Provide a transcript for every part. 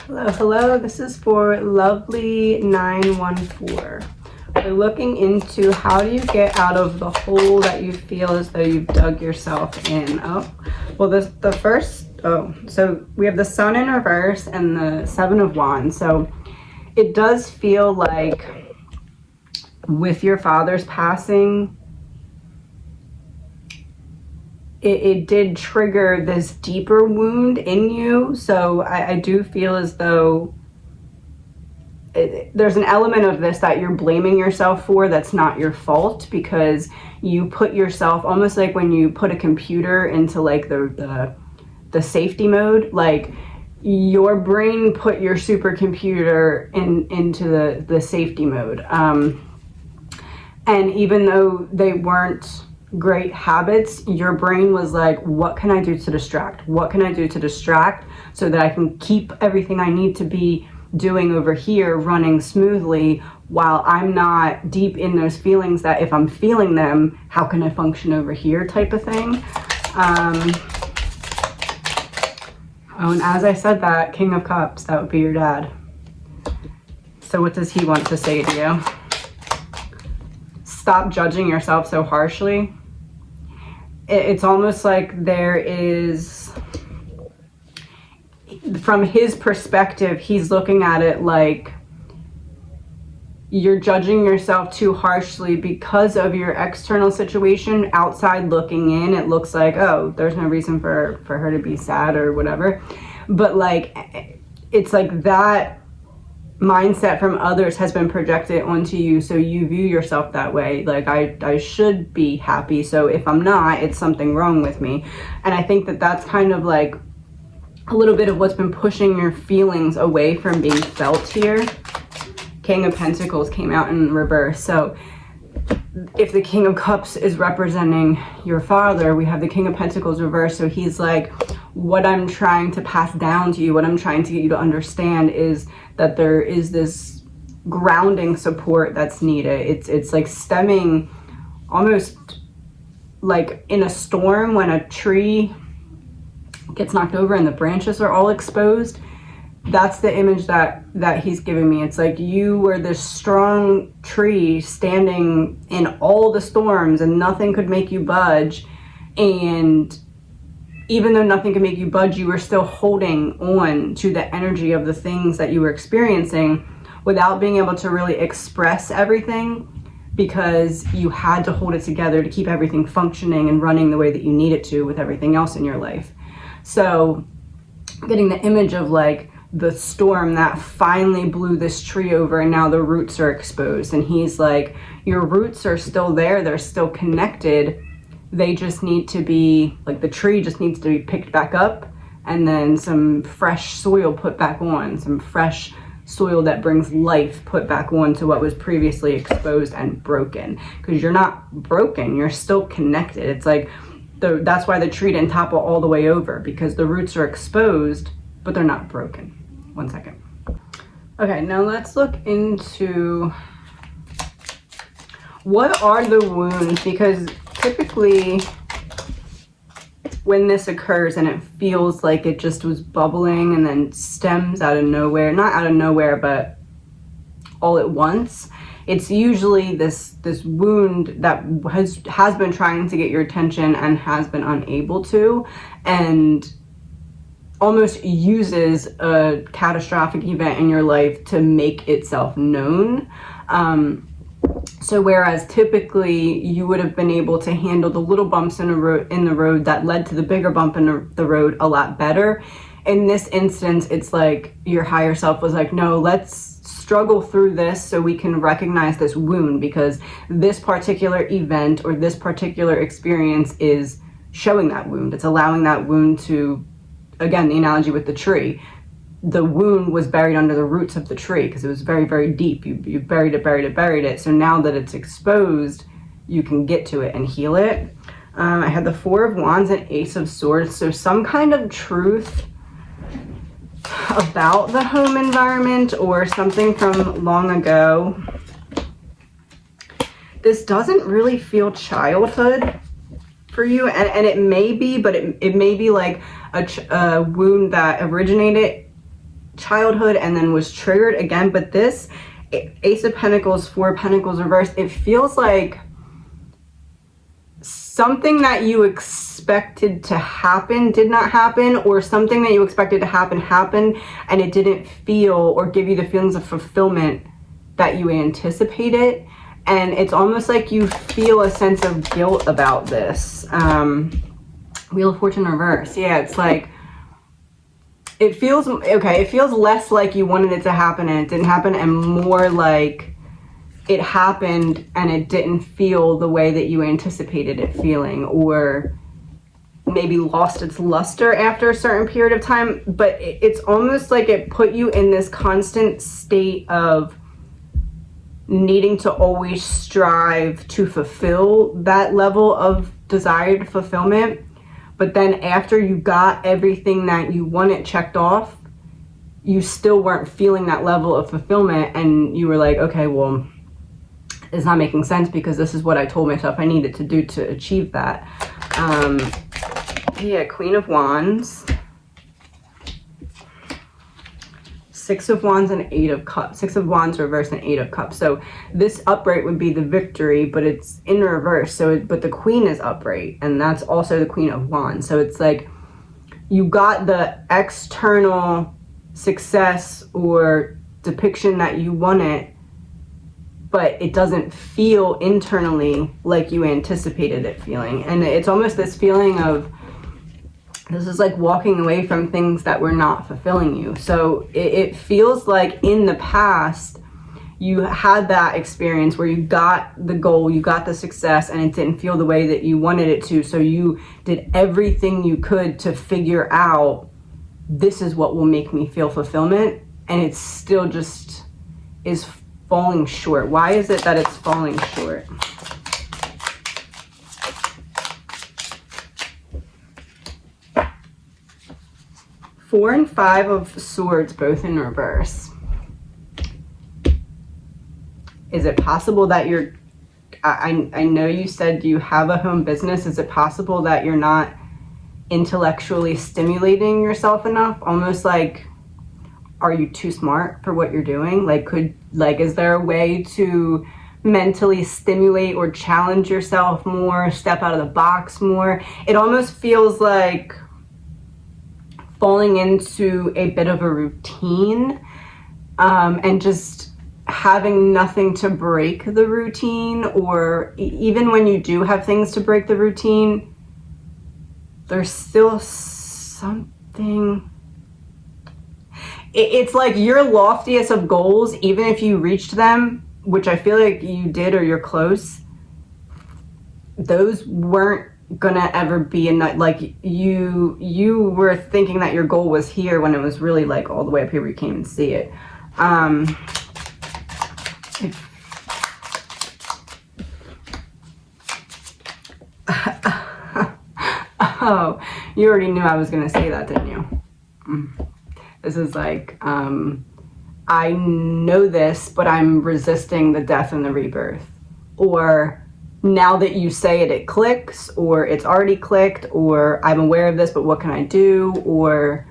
Hello, hello. This is for lovely 914. We're looking into how do you get out of the hole that you feel as though you've dug yourself in. So we have the Sun in reverse and the Seven of Wands. So it does feel like with your father's passing, it did trigger this deeper wound in you. So I do feel as though there's an element of this that you're blaming yourself for that's not your fault, because you put yourself almost like when you put a computer into like the safety mode, like your brain put your supercomputer into the safety mode. And even though they weren't great habits, your brain was like, what can I do to distract? What can I do to distract so that I can keep everything I need to be doing over here running smoothly while I'm not deep in those feelings that if I'm feeling them, how can I function over here type of thing. And as I said that, King of Cups, that would be your dad. So what does he want to say to you? Stop judging yourself so harshly. It's almost like there is, from his perspective, he's looking at it like you're judging yourself too harshly because of your external situation. Outside looking in, it looks like, oh, there's no reason for her to be sad or whatever. But like, it's like that mindset from others has been projected onto you, so you view yourself that way, like I should be happy, so if I'm not, it's something wrong with me. And I think that that's kind of like a little bit of what's been pushing your feelings away from being felt here. King of Pentacles came out in reverse, so if the King of Cups is representing your father, we have the King of Pentacles reversed. So he's like, what I'm trying to pass down to you, what I'm trying to get you to understand is that there is this grounding support that's needed. It's like stemming almost like in a storm when a tree gets knocked over and the branches are all exposed. That's the image that he's giving me. It's like you were this strong tree standing in all the storms and nothing could make you budge. And even though nothing could make you budge, you were still holding on to the energy of the things that you were experiencing without being able to really express everything, because you had to hold it together to keep everything functioning and running the way that you need it to with everything else in your life. So getting the image of like the storm that finally blew this tree over and now the roots are exposed, and he's like, your roots are still there, they're still connected, they just need to be, like the tree just needs to be picked back up and then some fresh soil put back on, some fresh soil that brings life put back on to what was previously exposed and broken. Because you're not broken, you're still connected. It's like that's why the tree didn't topple all the way over, because the roots are exposed but they're not broken. One second. Okay, now let's look into what are the wounds, because typically when this occurs and it feels like it just was bubbling and then stems out of nowhere, not out of nowhere, but all at once, it's usually this wound that has been trying to get your attention and has been unable to, and almost uses a catastrophic event in your life to make itself known. So whereas typically you would have been able to handle the little bumps in the road that led to the bigger bump in the road a lot better, in this instance, it's like your higher self was like, no, let's struggle through this so we can recognize this wound, because this particular event or this particular experience is showing that wound. It's allowing that wound to, again, the analogy with the tree, the wound was buried under the roots of the tree because it was very, very deep. You buried it. So now that it's exposed, you can get to it and heal it. I had the Four of Wands and Ace of Swords. So some kind of truth about the home environment or something from long ago. This doesn't really feel childhood for you, and it may be, but it may be like a wound that originated childhood and then was triggered again. But this Ace of Pentacles, Four of Pentacles reversed, it feels like something that you expected to happen did not happen, or something that you expected to happen happened and it didn't feel or give you the feelings of fulfillment that you anticipated. And it's almost like you feel a sense of guilt about this. Wheel of Fortune reverse. Yeah, it's like, it feels, okay, it feels less like you wanted it to happen and it didn't happen, and more like it happened and it didn't feel the way that you anticipated it feeling, or maybe lost its luster after a certain period of time. But it's almost like it put you in this constant state of needing to always strive to fulfill that level of desired fulfillment. But then after you got everything that you wanted checked off, you still weren't feeling that level of fulfillment, and you were like, okay, well, it's not making sense because this is what I told myself I needed to do to achieve that. Yeah, Queen of Wands, Six of Wands and Eight of Cups. Six of Wands reverse and Eight of Cups. So this upright would be the victory, but it's in reverse. So, but the Queen is upright, and that's also the Queen of Wands. So it's like you got the external success or depiction that you wanted, but it doesn't feel internally like you anticipated it feeling. And it's almost this feeling of, this is like walking away from things that were not fulfilling you. So it feels like in the past, you had that experience where you got the goal, you got the success, and it didn't feel the way that you wanted it to. So you did everything you could to figure out, this is what will make me feel fulfillment. And it still just is falling short. Why is it that it's falling short? Four and Five of Swords, both in reverse. Is it possible that you're, I know you said you have a home business. Is it possible that you're not intellectually stimulating yourself enough? Almost like, are you too smart for what you're doing? Like, is there a way to mentally stimulate or challenge yourself more, step out of the box more? It almost feels like falling into a bit of a routine, and just having nothing to break the routine, or even when you do have things to break the routine, there's still something. It's like your loftiest of goals, even if you reached them, which I feel like you did or you're close, those weren't gonna ever be enough. Like you were thinking that your goal was here when it was really like all the way up here where you can't even see it. Oh, you already knew I was gonna say that, didn't you? This is like, I know this, but I'm resisting the death and the rebirth. Or now that you say it, it clicks, or it's already clicked, or I'm aware of this, but what can I do? Or,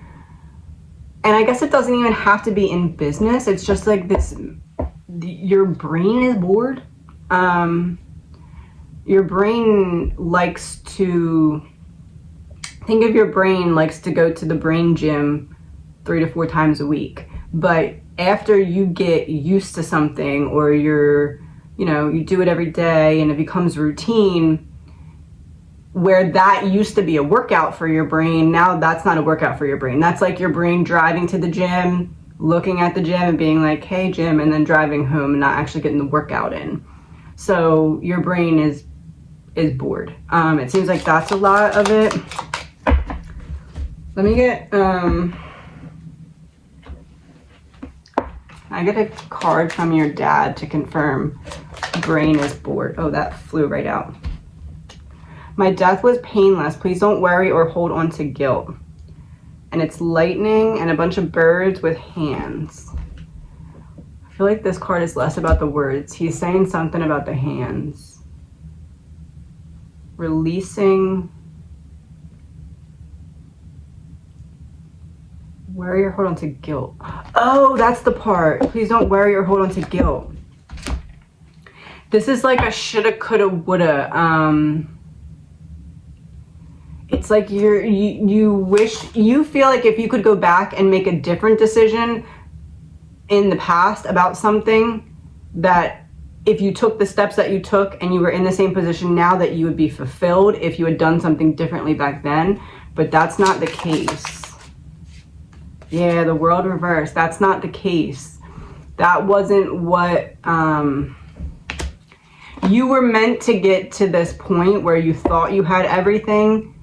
and I guess it doesn't even have to be in business. It's just like this, your brain is bored. Your brain likes to, think of your brain likes to go to the brain gym 3 to 4 times a week. But after you get used to something, or you do it every day and it becomes routine, where that used to be a workout for your brain, now that's not a workout for your brain. That's like your brain driving to the gym, looking at the gym and being like, hey, gym, and then driving home and not actually getting the workout in. So your brain is bored. It seems like that's a lot of it. Let me get, I get a card from your dad to confirm brain is bored. Oh, that flew right out. My death was painless. Please don't worry or hold on to guilt. And it's lightning and a bunch of birds with hands. I feel like this card is less about the words. He's saying something about the hands. Releasing Worry or hold on to guilt. Oh, that's the part. Please don't worry or hold on to guilt. This is like a shoulda, coulda, woulda. It's like you wish, you feel like if you could go back and make a different decision in the past about something, that if you took the steps that you took and you were in the same position now, that you would be fulfilled if you had done something differently back then. But that's not the case. Yeah, the world reversed. That's not the case. That wasn't what you were meant to get to this point where you thought you had everything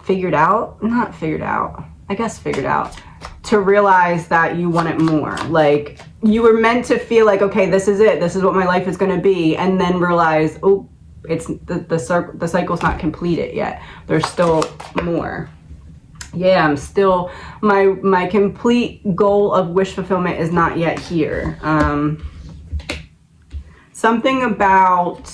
figured out. Not figured out. I guess figured out. To realize that you wanted more. Like, you were meant to feel like, okay, this is it. This is what my life is going to be. And then realize, oh, it's the cycle's not completed yet. There's still more. Yeah, I'm still, my complete goal of wish fulfillment is not yet here. Something about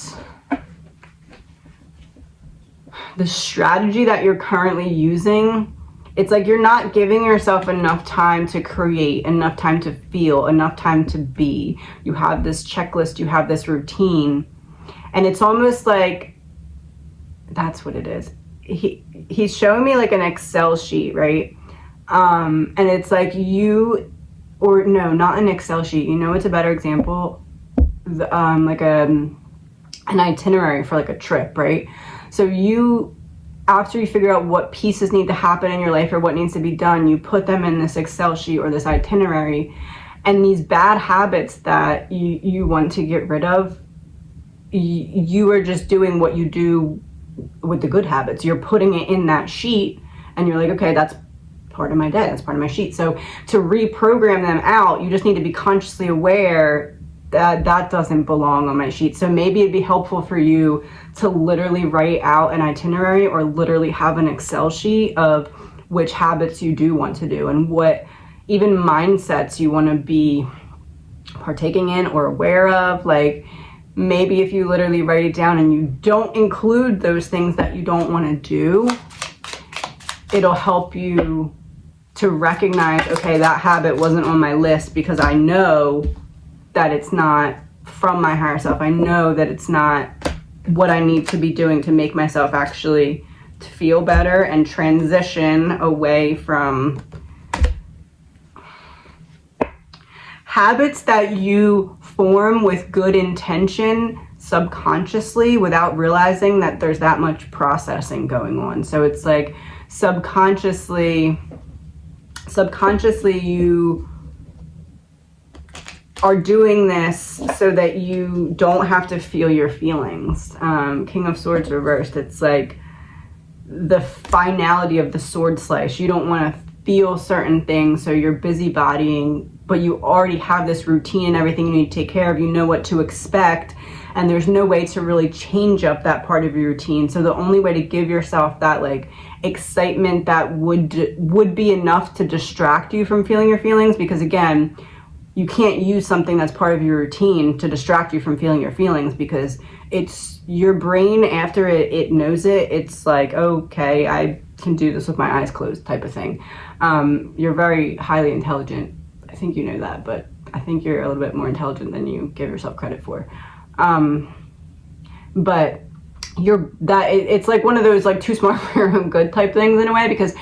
the strategy that you're currently using, it's like you're not giving yourself enough time to create, enough time to feel, enough time to be. You have this checklist, you have this routine, and it's almost like, that's what it is. He's showing me like an Excel sheet, right? And it's like or no, not an Excel sheet. You know, it's a better example, like an itinerary for like a trip, right? So after you figure out what pieces need to happen in your life or what needs to be done, you put them in this Excel sheet or this itinerary, and these bad habits that you want to get rid of, you are just doing what you do with the good habits. You're putting it in that sheet and you're like, okay, that's part of my day, that's part of my sheet. So to reprogram them out, you just need to be consciously aware that that doesn't belong on my sheet. So maybe it'd be helpful for you to literally write out an itinerary or literally have an Excel sheet of which habits you do want to do and what even mindsets you want to be partaking in or aware of. Like, maybe if you literally write it down and you don't include those things that you don't want to do, it'll help you to recognize, okay, that habit wasn't on my list because I know that it's not from my higher self. I know that it's not what I need to be doing to make myself actually to feel better and transition away from habits that you form with good intention subconsciously without realizing that there's that much processing going on. So it's like subconsciously you are doing this so that you don't have to feel your feelings. King of Swords reversed. It's like the finality of the sword slice. You don't want to feel certain things, so you're busybodying, but you already have this routine and everything you need to take care of. You know what to expect, and there's no way to really change up that part of your routine. So the only way to give yourself that like excitement that would be enough to distract you from feeling your feelings, because again, you can't use something that's part of your routine to distract you from feeling your feelings, because it's your brain, after it knows it, it's like, okay, I can do this with my eyes closed type of thing. You're very highly intelligent. I think you know that, but I think you're a little bit more intelligent than you give yourself credit for. But it's like one of those like too smart for your own good type things in a way, because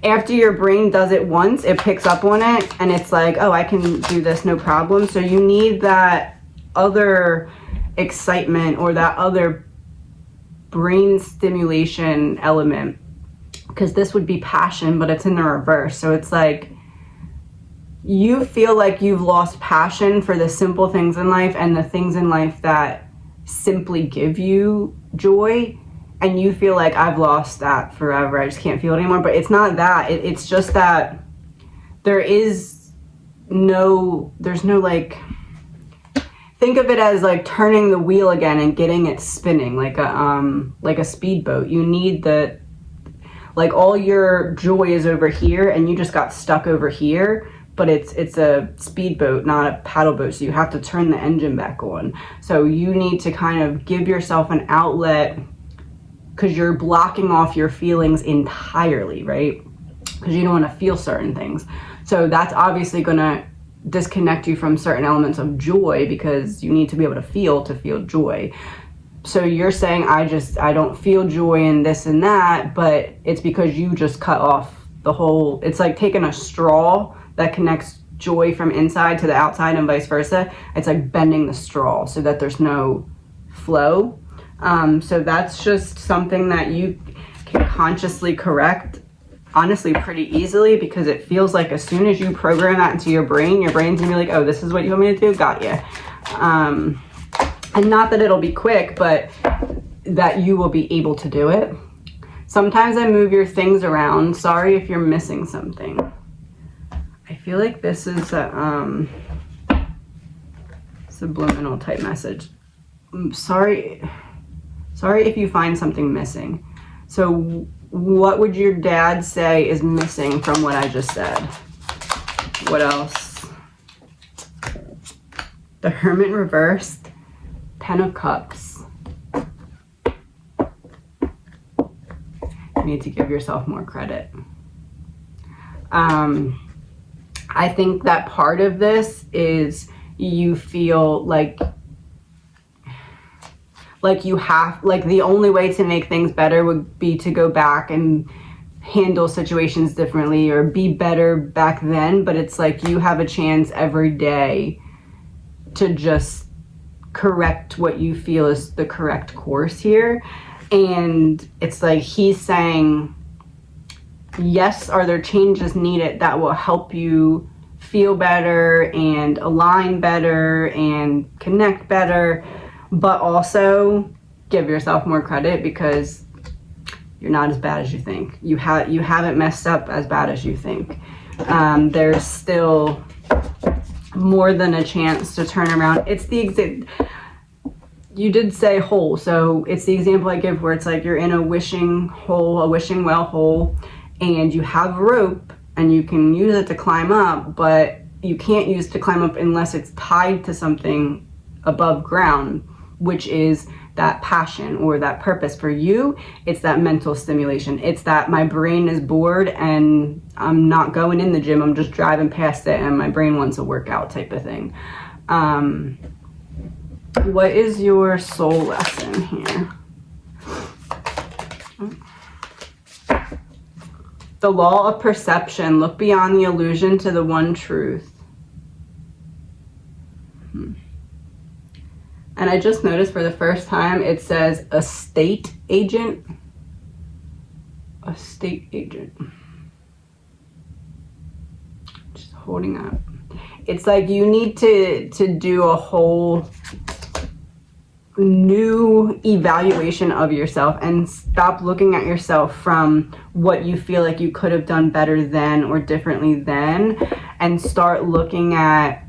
after your brain does it once, it picks up on it and it's like, oh, I can do this, no problem. So you need that other excitement or that other brain stimulation element, because this would be passion, but it's in the reverse. So it's like you feel like you've lost passion for the simple things in life and the things in life that simply give you joy, and you feel like I've lost that forever, I just can't feel it anymore. But it's not that. It's just that there's no like, think of it as like turning the wheel again and getting it spinning like a speedboat. You need like all your joy is over here and you just got stuck over here, but it's a speedboat, not a paddle boat. So you have to turn the engine back on. So you need to kind of give yourself an outlet, because you're blocking off your feelings entirely, right? because you don't want to feel certain things. So that's obviously going to disconnect you from certain elements of joy, because you need to be able to feel joy. So you're saying, I don't feel joy in this and that, but it's because you just cut off the whole, it's like taking a straw that connects joy from inside to the outside and vice versa. It's like bending the straw so that there's no flow. So that's just something that you can consciously correct, honestly, pretty easily, because it feels like as soon as you program that into your brain's gonna be like, oh, this is what you want me to do? Got you. And not that it'll be quick, but that you will be able to do it. Sometimes I move your things around. Sorry if you're missing something. I feel like this is a subliminal type message. Sorry if you find something missing. So what would your dad say is missing from what I just said? What else? The Hermit reversed. 10 of Cups. You need to give yourself more credit. I think that part of this is you feel like you have, like the only way to make things better would be to go back and handle situations differently or be better back then, but it's like you have a chance every day to just correct what you feel is the correct course here. And it's like he's saying, yes, are there changes needed that will help you feel better and align better and connect better, but also give yourself more credit, because you're not as bad as you think. You haven't messed up as bad as you think. There's still more than a chance to turn around. It's the you did say hole, so it's the example I give where it's like you're in a wishing hole, a wishing well hole, and you have rope and you can use it to climb up, but you can't use it to climb up unless it's tied to something above ground, which is that passion or that purpose. For you, it's that mental stimulation. It's that my brain is bored and I'm not going in the gym, I'm just driving past it and my brain wants a workout type of thing. What is your soul lesson here? The law of perception. Look beyond the illusion to the one truth. And I just noticed for the first time it says a state agent. A state agent. Just holding up. It's like you need to do a whole new evaluation of yourself and stop looking at yourself from what you feel like you could have done better then or differently then, and start looking at,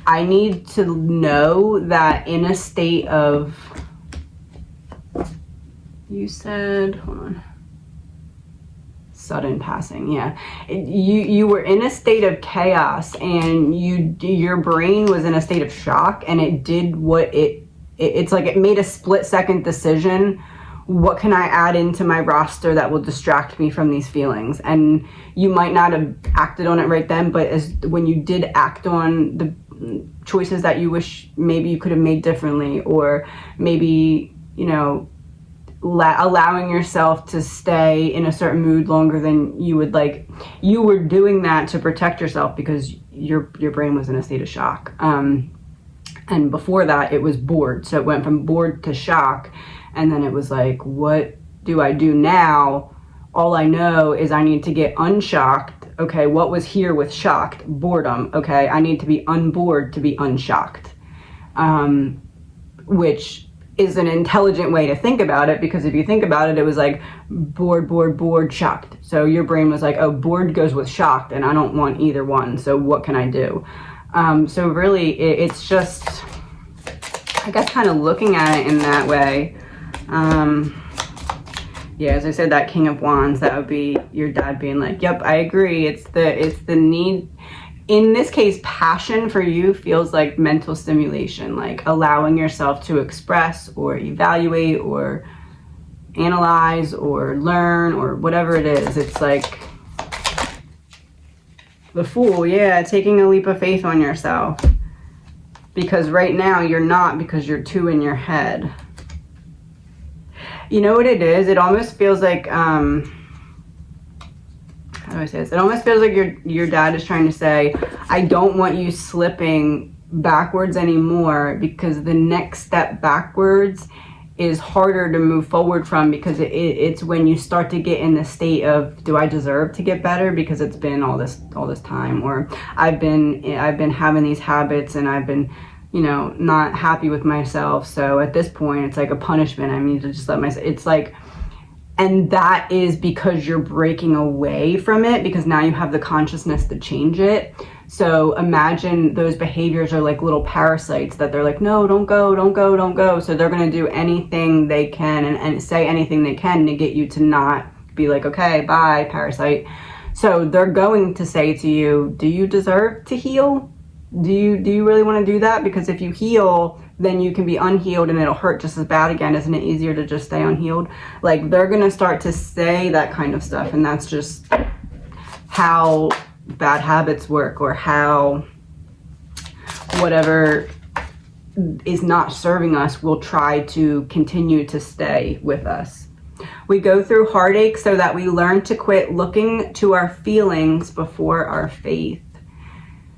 I need to know that in a state of, you said, hold on, sudden passing, yeah. You were in a state of chaos and your brain was in a state of shock, and it did what it's like it made a split-second decision. What can I add into my roster that will distract me from these feelings? And you might not have acted on it right then, but when you did act on the choices that you wish maybe you could have made differently, or maybe, you know, allowing yourself to stay in a certain mood longer than you would like, you were doing that to protect yourself because your brain was in a state of shock. And before that it was bored, so it went from bored to shock, and then it was like, what do I do now? All I know is I need to get unshocked. Okay, what was here with shocked? Boredom. Okay, I need to be unbored to be unshocked, which is an intelligent way to think about it, because if you think about it, it was like bored, shocked. So your brain was like, oh, bored goes with shocked, and I don't want either one, so what can I do? So really, it's just, I guess, kind of looking at it in that way. Yeah, as I said, that King of Wands, that would be your dad being like, yep, I agree. It's the need. In this case, passion for you feels like mental stimulation, like allowing yourself to express or evaluate or analyze or learn or whatever it is. It's like the Fool, yeah, taking a leap of faith on yourself. Because right now you're not, because you're too in your head. You know what it is? It almost feels like, how do I say this? It almost feels like your dad is trying to say, I don't want you slipping backwards anymore, because the next step backwards is harder to move forward from, because it's when you start to get in the state of, do I deserve to get better because it's been all this time, or I've been having these habits and I've been, you know, not happy with myself, so at this point it's like a punishment. I need to just let myself, it's like, and that is because you're breaking away from it, because now you have the consciousness to change it. So imagine those behaviors are like little parasites that they're like, no, don't go, don't go, don't go. So they're going to do anything they can and say anything they can to get you to not be like, okay, bye, parasite. So they're going to say to you, do you deserve to heal? Do you really want to do that? Because if you heal, then you can be unhealed and it'll hurt just as bad again. Isn't it easier to just stay unhealed? Like, they're going to start to say that kind of stuff. And that's just how bad habits work, or how whatever is not serving us will try to continue to stay with us. We go through heartache so that we learn to quit looking to our feelings before our faith.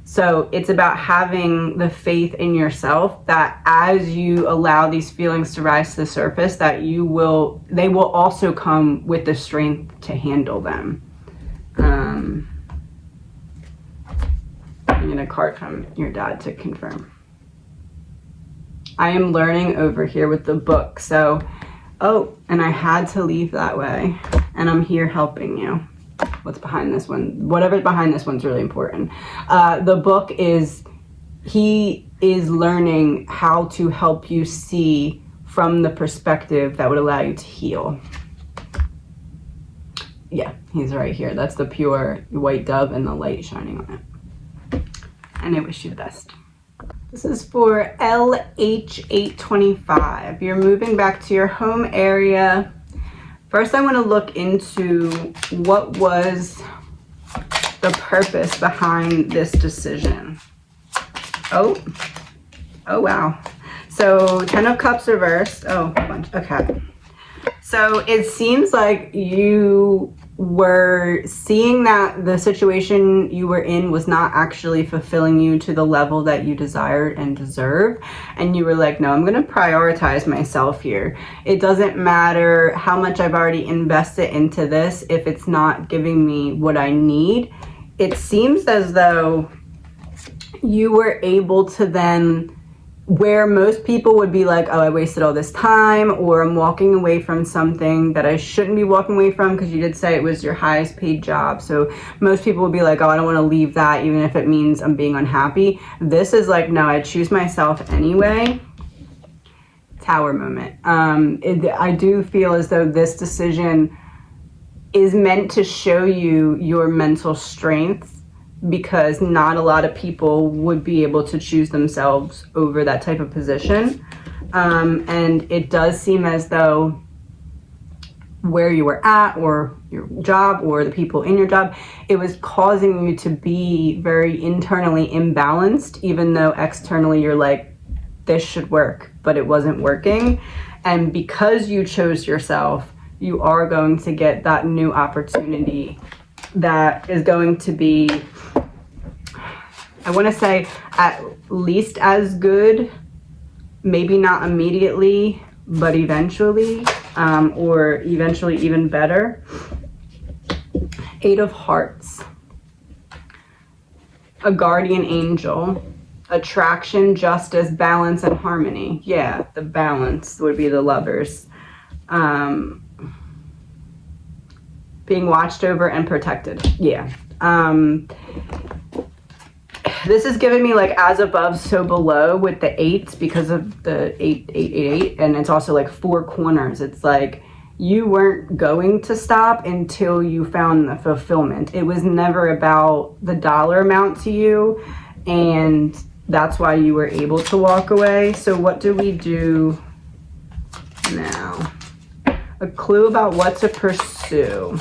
So it's about having the faith in yourself that as you allow these feelings to rise to the surface, that they will also come with the strength to handle them. I'm going to card from your dad to confirm. I am learning over here with the book. So, oh, and I had to leave that way. And I'm here helping you. What's behind this one? Whatever's behind this one's really important. The book is, he is learning how to help you see from the perspective that would allow you to heal. Yeah, he's right here. That's the pure white dove and the light shining on it. And I wish you the best. This is for LH825. You're moving back to your home area. First, I want to look into what was the purpose behind this decision. Oh wow. So 10 of Cups reversed. Oh, a bunch. Okay. So it seems like you were seeing that the situation you were in was not actually fulfilling you to the level that you desired and deserve. And you were like, no, I'm going to prioritize myself here. It doesn't matter how much I've already invested into this if it's not giving me what I need. It seems as though you were able to then, where most people would be like, oh, I wasted all this time, or I'm walking away from something that I shouldn't be walking away from, because you did say it was your highest paid job. So most people would be like, oh, I don't want to leave that even if it means I'm being unhappy. This is like, no, I choose myself anyway. Tower moment. I do feel as though this decision is meant to show you your mental strength, because not a lot of people would be able to choose themselves over that type of position. And it does seem as though where you were at, or your job, or the people in your job, it was causing you to be very internally imbalanced, even though externally you're like, this should work, but it wasn't working. And because you chose yourself, you are going to get that new opportunity that is going to be, I want to say, at least as good, maybe not immediately, but eventually, or eventually even better. 8 of Hearts. A guardian angel. Attraction, justice, balance, and harmony. Yeah, the balance would be the Lovers. Being watched over and protected. Yeah. This is giving me like as above, so below with the 8s, because of the 8, and it's also like 4 corners. It's like you weren't going to stop until you found the fulfillment. It was never about the dollar amount to you, and that's why you were able to walk away. So what do we do now? A clue about what to pursue,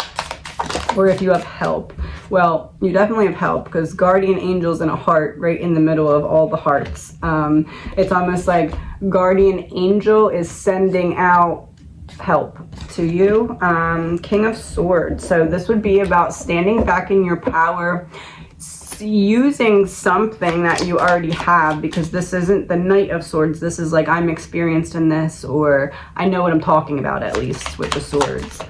or if you have help. Well, you definitely have help, because guardian angels and a heart right in the middle of all the hearts. It's almost like guardian angel is sending out help to you. King of Swords. So this would be about standing back in your power, using something that you already have, because this isn't the Knight of Swords. This is like, I'm experienced in this, or I know what I'm talking about, at least with the swords.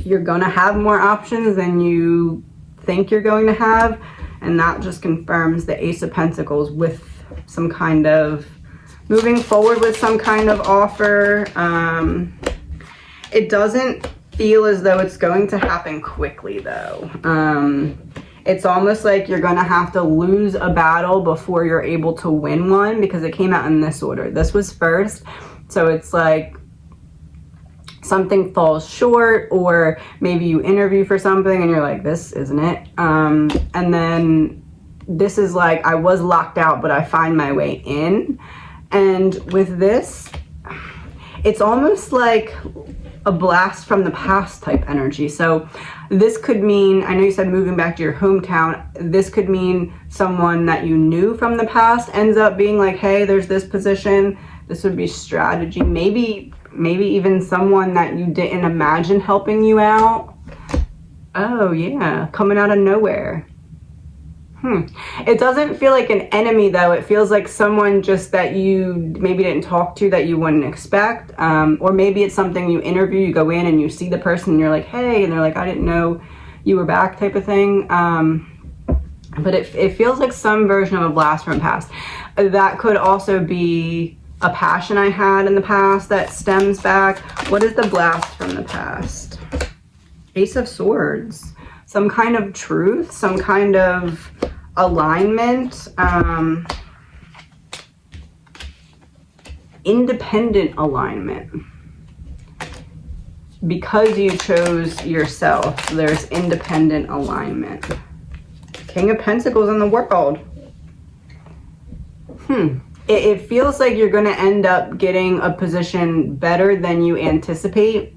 You're gonna have more options than you think you're going to have, and that just confirms the Ace of Pentacles with some kind of moving forward with some kind of offer. It doesn't feel as though it's going to happen quickly, though. It's almost like you're gonna have to lose a battle before you're able to win one, because it came out in this order. This was first, so it's like something falls short, or maybe you interview for something and you're like, this isn't it. And then this is like, I was locked out, but I find my way in. And with this, it's almost like a blast from the past type energy. So this could mean, I know you said moving back to your hometown, this could mean someone that you knew from the past ends up being like, hey, there's this position. This would be strategy. Maybe even someone that you didn't imagine helping you out. Oh yeah, coming out of nowhere. It doesn't feel like an enemy, though. It feels like someone just that you maybe didn't talk to, that you wouldn't expect. Or maybe it's something you interview, you go in and you see the person and you're like, hey, and they're like, I didn't know you were back, type of thing. But it feels like some version of a blast from the past. That could also be a passion I had in the past that stems back. What is the blast from the past? Ace of Swords. Some kind of truth, some kind of alignment, independent alignment. Because you chose yourself, there's independent alignment. King of Pentacles in the World. It feels like you're going to end up getting a position better than you anticipate.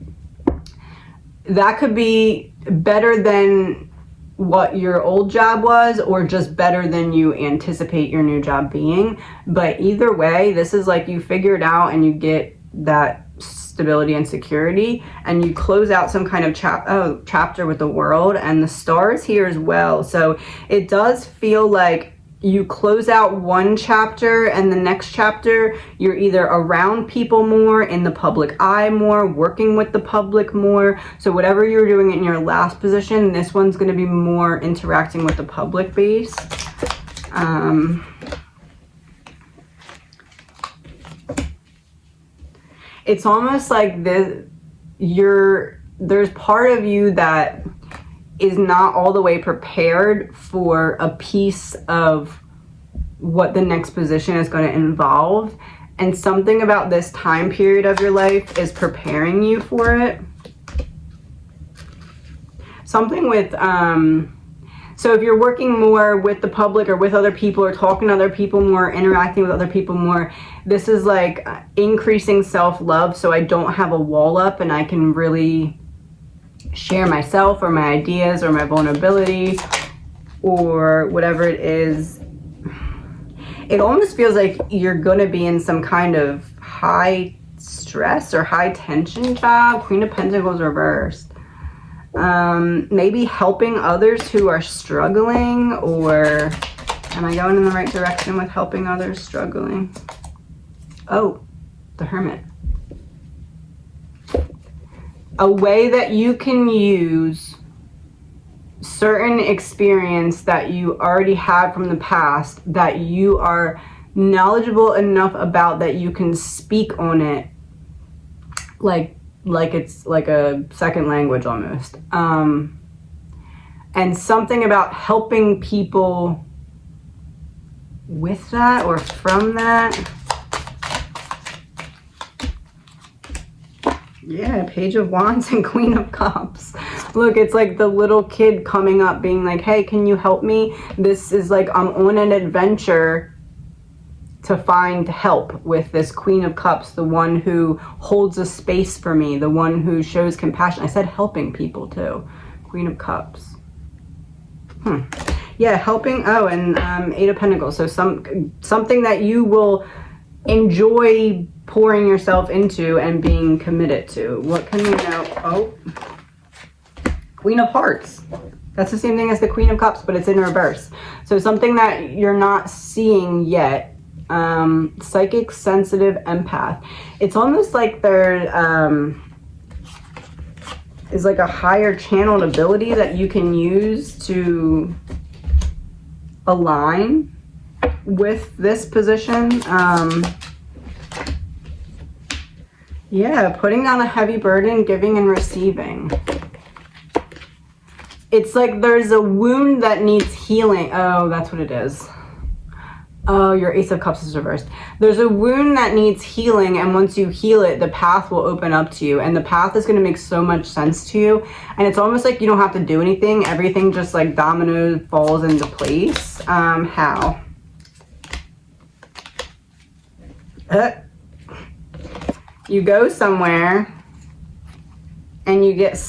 That could be better than what your old job was, or just better than you anticipate your new job being. But either way, this is like you figure it out and you get that stability and security, and you close out some kind of chapter with the World, and the stars here as well. So it does feel like you close out one chapter, and the next chapter you're either around people more, in the public eye more, working with the public more. So whatever you're doing in your last position, this one's going to be more interacting with the public base. It's almost like there's part of you that is not all the way prepared for a piece of what the next position is going to involve. And something about this time period of your life is preparing you for it. Something with, so if you're working more with the public or with other people, or talking to other people more, interacting with other people more, this is like increasing self-love. So I don't have a wall up and I can really share myself or my ideas or my vulnerability or whatever it is. It almost feels like you're going to be in some kind of high stress or high tension job. Queen of Pentacles reversed. Maybe helping others who are struggling, or am I going in the right direction with helping others struggling? Oh, the Hermit. A way that you can use certain experience that you already had from the past, that you are knowledgeable enough about that you can speak on it like it's like a second language almost. And something about helping people with that or from that. Yeah, Page of Wands and Queen of Cups. Look, it's like the little kid coming up being like, hey, can you help me? This is like, I'm on an adventure to find help with this Queen of Cups, the one who holds a space for me, the one who shows compassion. I said helping people too. Queen of Cups. Yeah, helping. Oh, and Eight of Pentacles. So something that you will enjoy pouring yourself into and being committed to. What can we know? Oh, Queen of Hearts. That's the same thing as the Queen of Cups, but it's in reverse. So something that you're not seeing yet. Psychic, sensitive, empath. It's almost like there is like a higher channeled ability that you can use to align with this position. Yeah, putting down a heavy burden, giving and receiving. It's like there's a wound that needs healing. Oh, that's what it is. Oh, your Ace of Cups is reversed. There's a wound that needs healing, and once you heal it, the path will open up to you, and the path is going to make so much sense to you, and it's almost like you don't have to do anything. Everything just like dominoes falls into place. How? You go somewhere and you get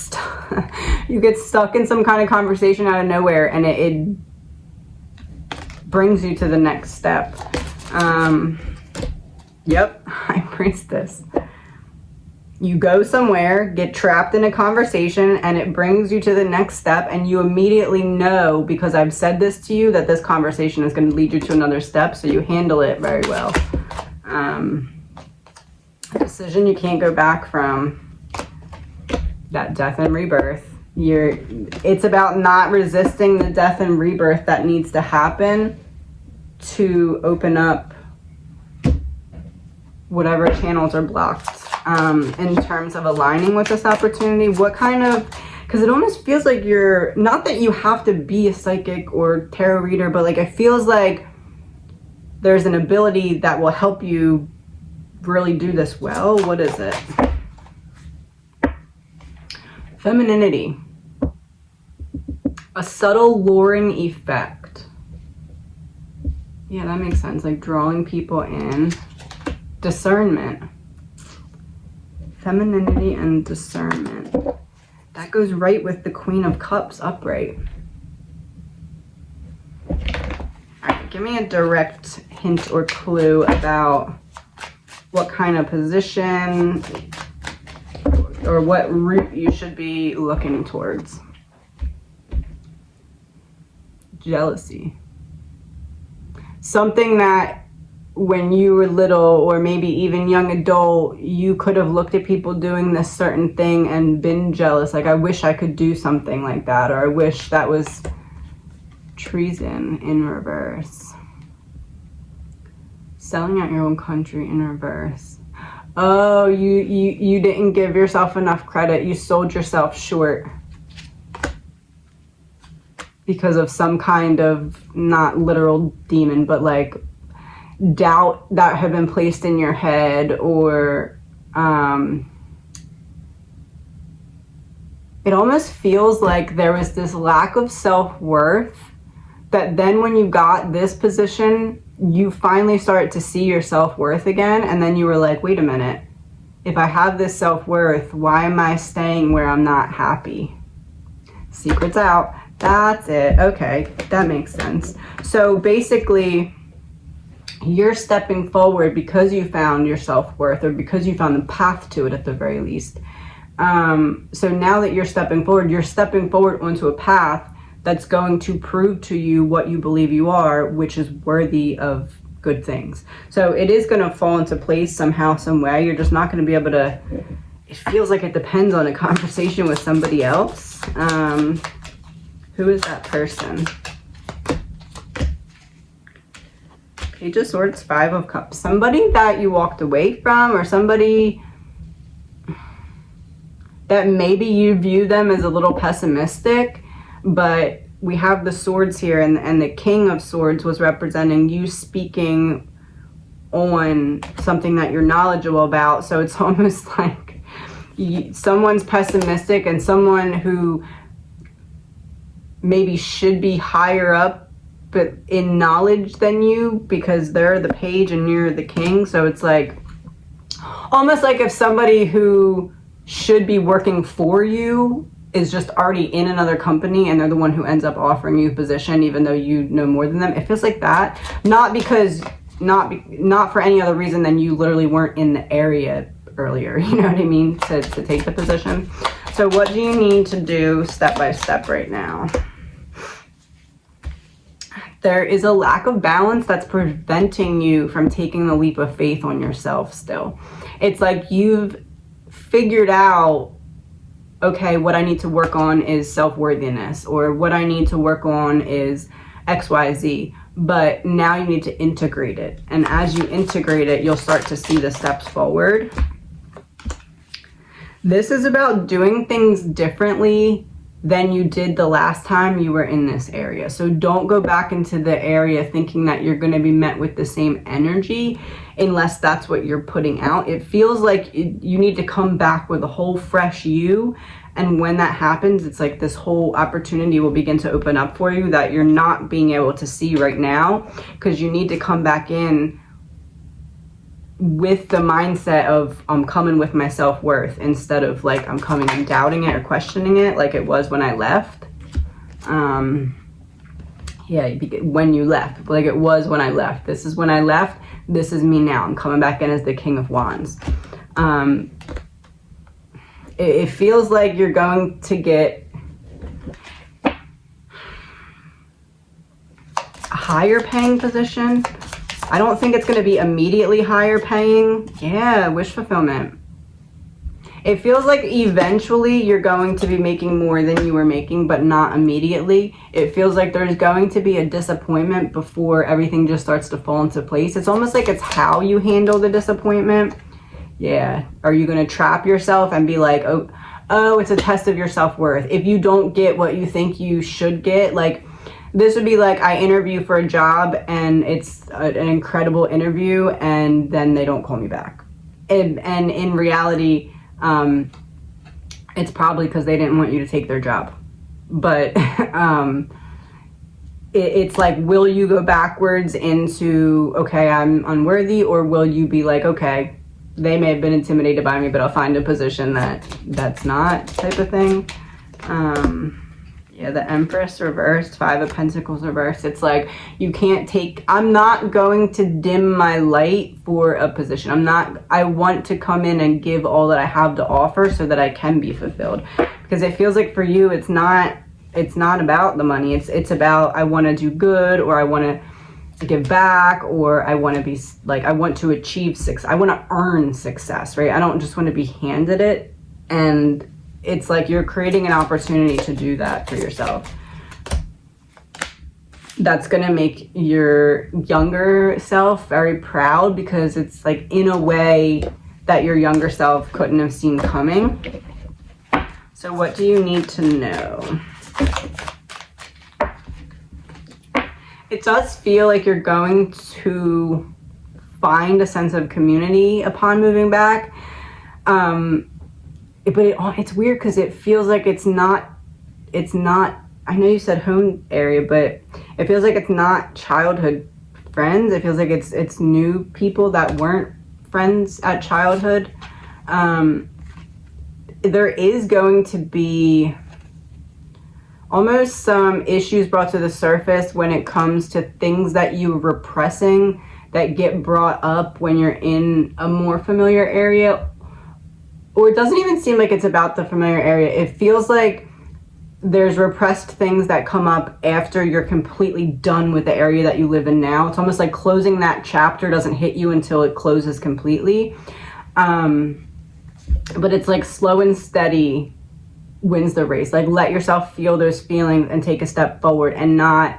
you get stuck in some kind of conversation out of nowhere, and it brings you to the next step. Yep, High Priestess. You go somewhere, get trapped in a conversation, and it brings you to the next step, and you immediately know, because I've said this to you, that this conversation is going to lead you to another step, so you handle it very well. A decision you can't go back from. That death and rebirth. It's about not resisting the death and rebirth that needs to happen to open up whatever channels are blocked. In terms of aligning with this opportunity, what kind of, because it almost feels like you're, not that you have to be a psychic or tarot reader, but like it feels like there's an ability that will help you really do this well. What is it? Femininity. A subtle luring effect. Yeah, that makes sense. Like drawing people in. Discernment. Femininity and discernment. That goes right with the Queen of Cups upright. Alright, give me a direct hint or clue about what kind of position or what route you should be looking towards. Jealousy. Something that when you were little or maybe even young adult, you could have looked at people doing this certain thing and been jealous. Like, I wish I could do something like that, or I wish that was treason in reverse. Selling out your own country in reverse. Oh, you didn't give yourself enough credit. You sold yourself short because of some kind of, not literal demon, but like doubt that had been placed in your head, or it almost feels like there was this lack of self-worth that then when you got this position, you finally started to see your self-worth again, and then you were like, wait a minute, if I have this self-worth, why am I staying where I'm not happy? Secret's out. That's it. Okay, that makes sense. So basically, you're stepping forward because you found your self-worth, or because you found the path to it at the very least. So now that you're stepping forward onto a path that's going to prove to you what you believe you are, which is worthy of good things. So it is going to fall into place somehow, some way. You're just not going to be able to, it feels like it depends on a conversation with somebody else. Who is that person? Page of Swords, Five of Cups. Somebody that you walked away from, or somebody that maybe you view them as a little pessimistic, but we have the swords here, and the King of Swords was representing you speaking on something that you're knowledgeable about. So it's almost like someone's pessimistic, and someone who maybe should be higher up but in knowledge than you, because they're the page and you're the king. So it's like almost like if somebody who should be working for you is just already in another company and they're the one who ends up offering you a position even though you know more than them. It feels like that. Not because, not for any other reason than you literally weren't in the area earlier, you know what I mean, to take the position. So what do you need to do step by step right now? There is a lack of balance that's preventing you from taking the leap of faith on yourself still. It's like you've figured out, okay, what I need to work on is self-worthiness, or what I need to work on is XYZ, but now you need to integrate it. And as you integrate it, you'll start to see the steps forward. This is about doing things differently than you did the last time you were in this area. So don't go back into the area thinking that you're going to be met with the same energy unless that's what you're putting out. It feels like you need to come back with a whole fresh you. And when that happens, it's like this whole opportunity will begin to open up for you that you're not being able to see right now, because you need to come back in with the mindset of I'm coming with my self-worth, instead of like I'm coming and doubting it or questioning it like it was when I left. When you left, like it was when I left. This is when I left. This is me now. I'm coming back in as the King of Wands. It feels like you're going to get a higher paying position. I don't think it's going to be immediately higher paying. Yeah, wish fulfillment. It feels like eventually you're going to be making more than you were making, but not immediately. It feels like there's going to be a disappointment before everything just starts to fall into place. It's almost like it's how you handle the disappointment. Yeah. Are you going to trap yourself and be like, oh, it's a test of your self-worth? If you don't get what you think you should get, like, this would be like I interview for a job and it's an incredible interview and then they don't call me back. And in reality, it's probably because they didn't want you to take their job. But it's like, will you go backwards into, okay, I'm unworthy, or will you be like, okay, they may have been intimidated by me, but I'll find a position that's not, type of thing. Yeah, the Empress reversed, Five of Pentacles reversed. It's like, you can't take, I'm not going to dim my light for a position. I want to come in and give all that I have to offer so that I can be fulfilled. Because it feels like for you, it's not about the money. It's about, I want to do good, or I want to give back, or I want to be like, I want to achieve success. I want to earn success, right? I don't just want to be handed it. And it's like you're creating an opportunity to do that for yourself. That's going to make your younger self very proud, because it's like in a way that your younger self couldn't have seen coming. So what do you need to know? It does feel like you're going to find a sense of community upon moving back. But it's weird because it feels like it's not, I know you said home area, but it feels like it's not childhood friends. It feels like it's new people that weren't friends at childhood. There is going to be almost some issues brought to the surface when it comes to things that you were repressing that get brought up when you're in a more familiar area. Or it doesn't even seem like it's about the familiar area. It feels like there's repressed things that come up after you're completely done with the area that you live in now. It's almost like closing that chapter doesn't hit you until it closes completely. But it's like slow and steady wins the race. Like, let yourself feel those feelings and take a step forward, and not,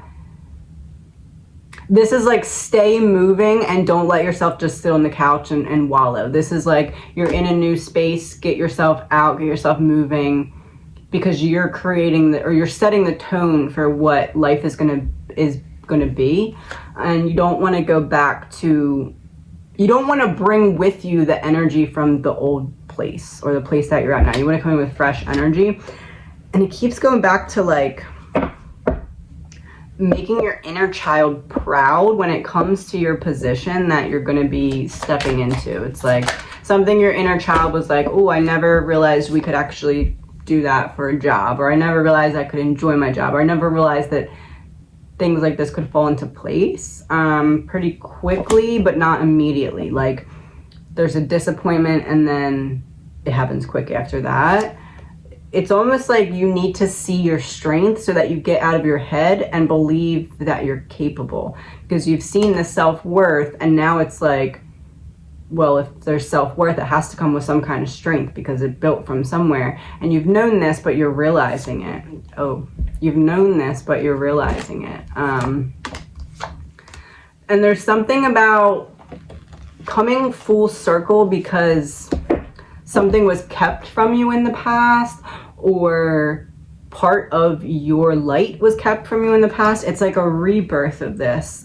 this is like stay moving and don't let yourself just sit on the couch and wallow. This is like you're in a new space, get yourself out, get yourself moving, because you're creating or you're setting the tone for what life is gonna be. And you don't want to go back to, you don't want to bring with you the energy from the old place or the place that you're at now. You want to come in with fresh energy. And it keeps going back to like making your inner child proud when it comes to your position that you're going to be stepping into. It's like something your inner child was like, oh, I never realized we could actually do that for a job, or I never realized I could enjoy my job, or I never realized that things like this could fall into place pretty quickly, but not immediately. Like there's a disappointment and then it happens quick after that. It's almost like you need to see your strength so that you get out of your head and believe that you're capable, because you've seen the self-worth, and now it's like, well, if there's self-worth, it has to come with some kind of strength because it built from somewhere. And you've known this, but you're realizing it. Oh, you've known this, but you're realizing it. And there's something about coming full circle because something was kept from you in the past, or part of your light was kept from you in the past. It's like a rebirth of this.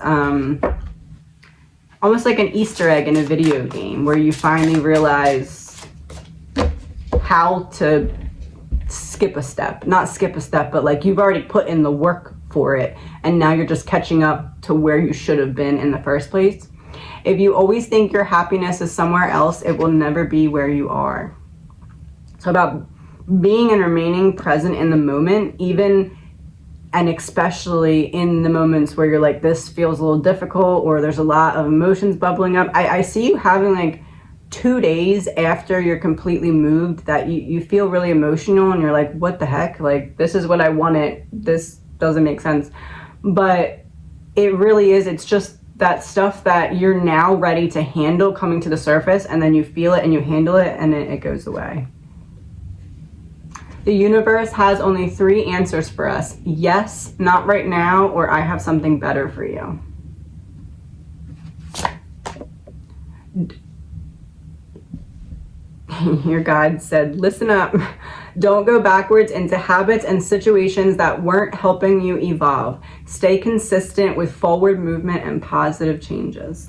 Almost like an Easter egg in a video game where you finally realize how to skip a step. Not skip a step, but like you've already put in the work for it, and now you're just catching up to where you should have been in the first place. If you always think your happiness is somewhere else, it will never be where you are. So about being and remaining present in the moment, even and especially in the moments where you're like, this feels a little difficult, or there's a lot of emotions bubbling up. I see you having like 2 days after you're completely moved that you feel really emotional, and you're like, what the heck? Like, this is what I wanted. This doesn't make sense. But it really is. It's just that stuff that you're now ready to handle coming to the surface, and then you feel it and you handle it, and it goes away. The universe has only 3 answers for us: yes, not right now, or I have something better for you. Your guide said, listen up. Don't go backwards into habits and situations that weren't helping you evolve. Stay consistent with forward movement and positive changes.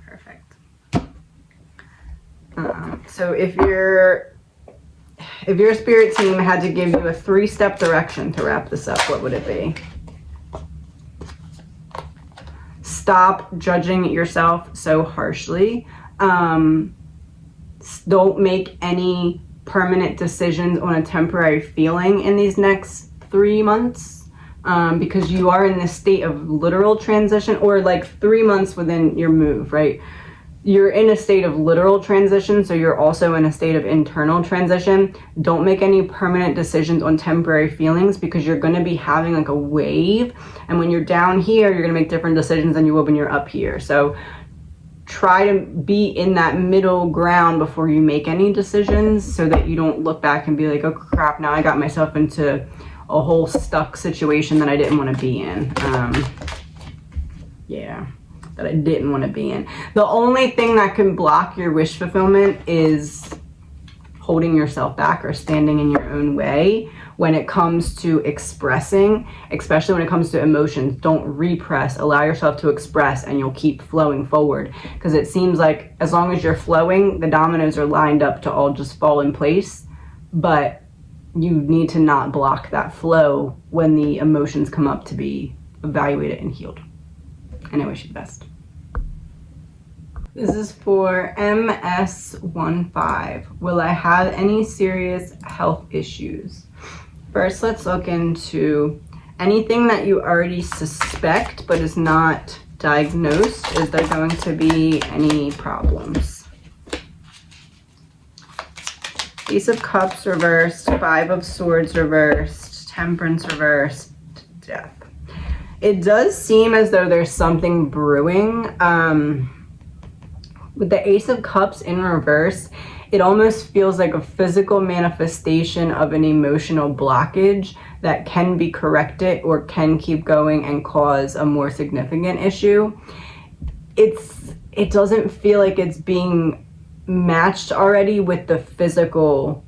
Perfect. So if your spirit team had to give you a 3-step direction to wrap this up, what would it be? Stop judging yourself so harshly. Don't make any permanent decisions on a temporary feeling in these next 3 months, because you are in this state of literal transition, or like 3 months within your move, right? You're in a state of literal transition, so you're also in a state of internal transition. Don't make any permanent decisions on temporary feelings, because you're going to be having like a wave, and when you're down here, you're going to make different decisions than you will when you're up here. So try to be in that middle ground before you make any decisions, so that you don't look back and be like, oh crap, now I got myself into a whole stuck situation that I didn't want to be in. That I didn't want to be in. The only thing that can block your wish fulfillment is holding yourself back or standing in your own way when it comes to expressing, especially when it comes to emotions. Don't repress, allow yourself to express, and you'll keep flowing forward, because it seems like as long as you're flowing, the dominoes are lined up to all just fall in place. But you need to not block that flow when the emotions come up to be evaluated and healed. And I wish you the best. This is for MS15. Will I have any serious health issues? First, let's look into anything that you already suspect but is not diagnosed. Is there going to be any problems? Ace of Cups reversed, 5 of Swords reversed, Temperance reversed, Death. It does seem as though there's something brewing. With the Ace of Cups in reverse, it almost feels like a physical manifestation of an emotional blockage that can be corrected or can keep going and cause a more significant issue. It doesn't feel like it's being matched already with the physical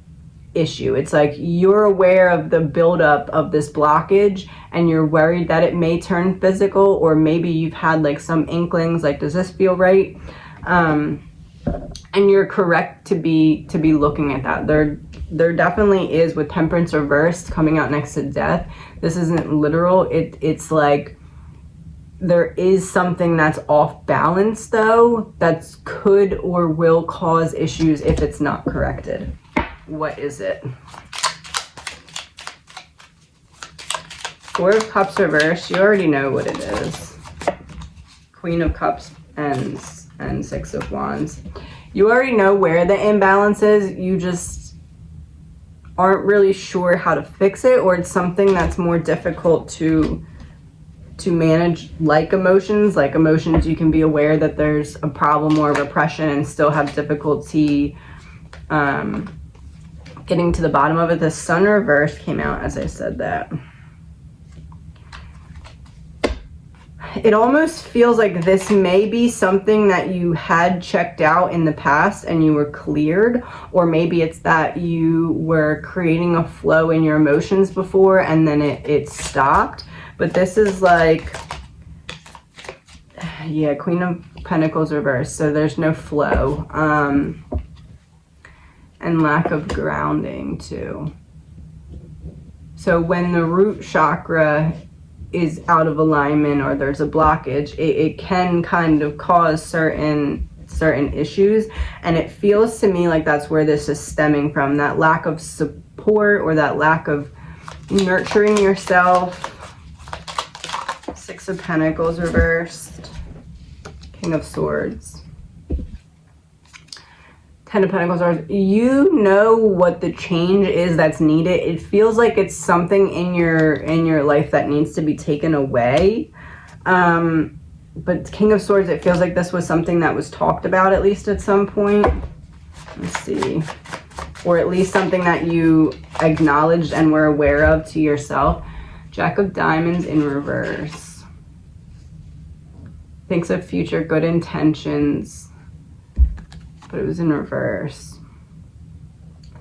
issue. It's like you're aware of the buildup of this blockage and you're worried that it may turn physical, or maybe you've had like some inklings like, does this feel right? And you're correct to be looking at that. There definitely is, with Temperance reversed coming out next to Death. This isn't literal. It's like there is something that's off balance, though, that could or will cause issues if it's not corrected. What is it? Four of Cups reversed. You already know what it is. Queen of Cups and Six of Wands. You already know where the imbalance is. You just aren't really sure how to fix it, or it's something that's more difficult to manage, like emotions. Like emotions, you can be aware that there's a problem or repression and still have difficulty getting to the bottom of it. The Sun reverse came out as I said that. It almost feels like this may be something that you had checked out in the past and you were cleared, or maybe it's that you were creating a flow in your emotions before and then it stopped. But this is like, yeah, Queen of Pentacles reversed, so there's no flow. And lack of grounding too. So when the root chakra is out of alignment or there's a blockage, it can kind of cause certain issues, and it feels to me like that's where this is stemming from, that lack of support or that lack of nurturing yourself. Six of Pentacles reversed, King of Swords, Ten of Pentacles reversed. You know what the change is that's needed. It feels like it's something in your life that needs to be taken away. But King of Swords, it feels like this was something that was talked about at least at some point. Let's see. Or at least something that you acknowledged and were aware of to yourself. Jack of Diamonds in reverse. Thinks of future good intentions, but it was in reverse.